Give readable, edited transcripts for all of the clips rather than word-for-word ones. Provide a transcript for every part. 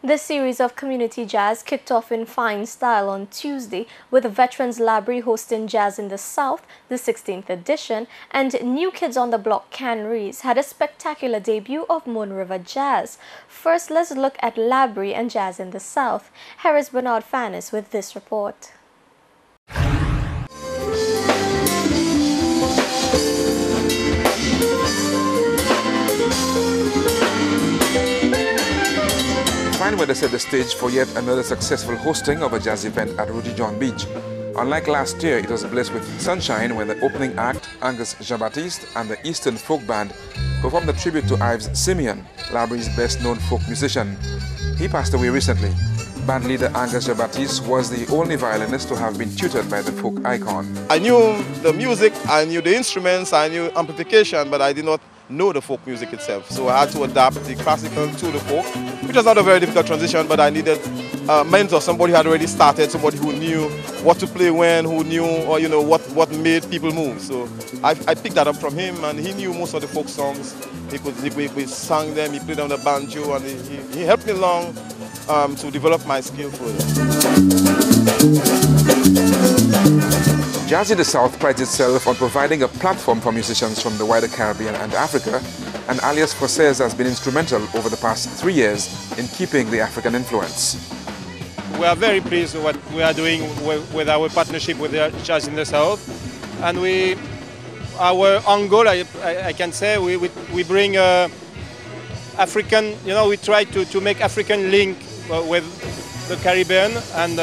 This series of community jazz kicked off in fine style on Tuesday with the Veterans Library hosting Jazz in the South, the 16th edition, and New Kids on the Block Canneries had a spectacular debut of Moon River Jazz. First, let's look at Library and Jazz in the South. Harris Bernard Fanis with this report. Fine weather set the stage for yet another successful hosting of a jazz event at Roti John Beach. Unlike last year, it was blessed with sunshine when the opening act, Angus Jean-Baptiste and the Eastern Folk Band, performed a tribute to Ives Simeon, Library's best-known folk musician. He passed away recently. Band leader Angus Jean-Baptiste was the only violinist to have been tutored by the folk icon. I knew the music, I knew the instruments, I knew amplification, but I did not know the folk music itself. So I had to adapt the classical to the folk, which was not a very difficult transition, but I needed a mentor, somebody who had already started, somebody who knew what to play when, who knew or, what made people move. So I picked that up from him, and he knew most of the folk songs. We sang them, he played on the banjo, and he helped me along to develop my skill further. Jazz in the South prides itself on providing a platform for musicians from the wider Caribbean and Africa, and Alias Forces has been instrumental over the past 3 years in keeping the African influence. We are very pleased with what we are doing with our partnership with Jazz in the South, and our own goal, I can say, we bring African, we try to make African link with the Caribbean, and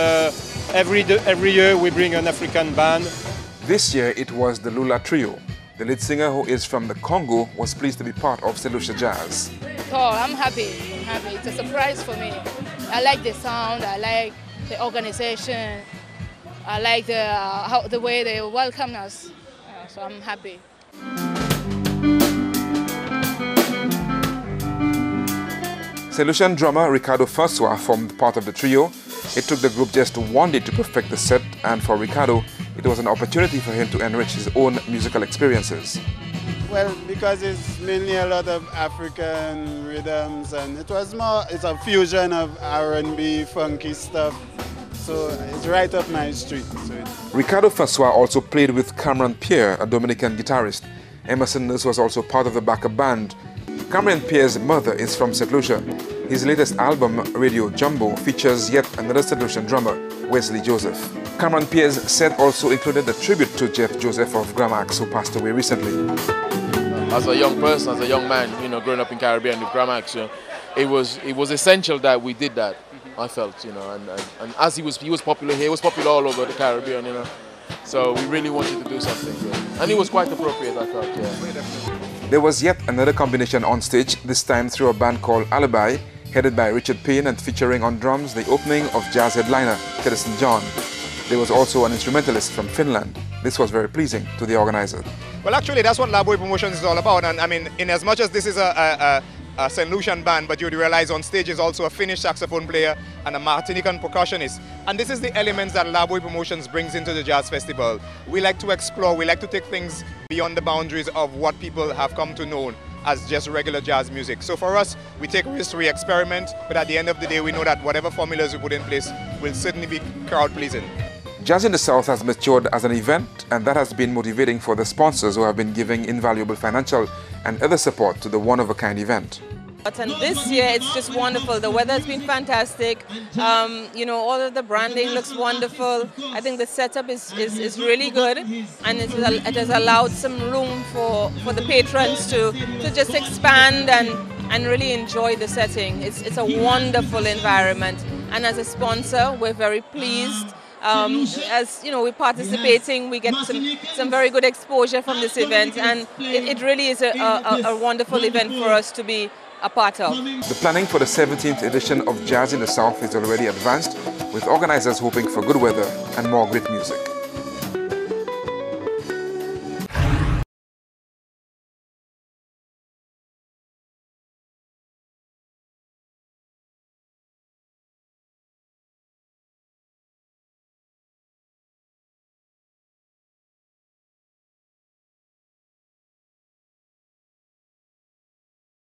every year we bring an African band. This year it was the Lula Trio. The lead singer, who is from the Congo, was pleased to be part of St. Lucia Jazz. Oh, I'm happy. It's a surprise for me. I like the sound, I like the organization, I like the way they welcome us, so I'm happy. St. Lucian drummer Ricardo Francois formed part of the trio. It took the group just 1 day to perfect the set, and for Ricardo, it was an opportunity for him to enrich his own musical experiences. Well, because it's mainly a lot of African rhythms, and it's a fusion of R&B, funky stuff, so it's right up my street. Ricardo Francois also played with Cameron Pierre, a Dominican guitarist. Emerson Nurse was also part of the backup band. Cameron Pierre's mother is from St. Lucia. His latest album, Radio Jumbo, features yet another St. Lucian drummer, Wesley Joseph. Cameron Pierre's set also included a tribute to Jeff Joseph of Gramax, who passed away recently. As a young person, as a young man, growing up in Caribbean with Gramax, it was essential that we did that. I felt, and as he was popular here, he was popular all over the Caribbean, So we really wanted to do something, and it was quite appropriate, I thought, yeah. There was yet another combination on stage, this time through a band called Alibi, headed by Richard Payne and featuring on drums the opening of jazz headliner Teddyson John. There was also an instrumentalist from Finland. This was very pleasing to the organizer. Well, actually, that's what Laboy Promotions is all about, and I mean, in as much as this is a St. Lucian band, but you'd realize on stage is also a Finnish saxophone player and a Martinican percussionist. And this is the elements that Laboy Promotions brings into the Jazz Festival. We like to explore, we like to take things beyond the boundaries of what people have come to know as just regular jazz music. So for us, we take risks, we experiment, but at the end of the day, we know that whatever formulas we put in place will certainly be crowd-pleasing. Jazz in the South has matured as an event, and that has been motivating for the sponsors who have been giving invaluable financial and other support to the one-of-a-kind event. And this year it's just wonderful. The weather has been fantastic. All of the branding looks wonderful. I think the setup is really good, and it has allowed some room for the patrons to just expand and really enjoy the setting. It's a wonderful environment, and as a sponsor, we're very pleased. As we're participating, we get some very good exposure from this event, and it really is a wonderful event for us to be a part of. The planning for the 17th edition of Jazz in the South is already advanced, with organizers hoping for good weather and more great music.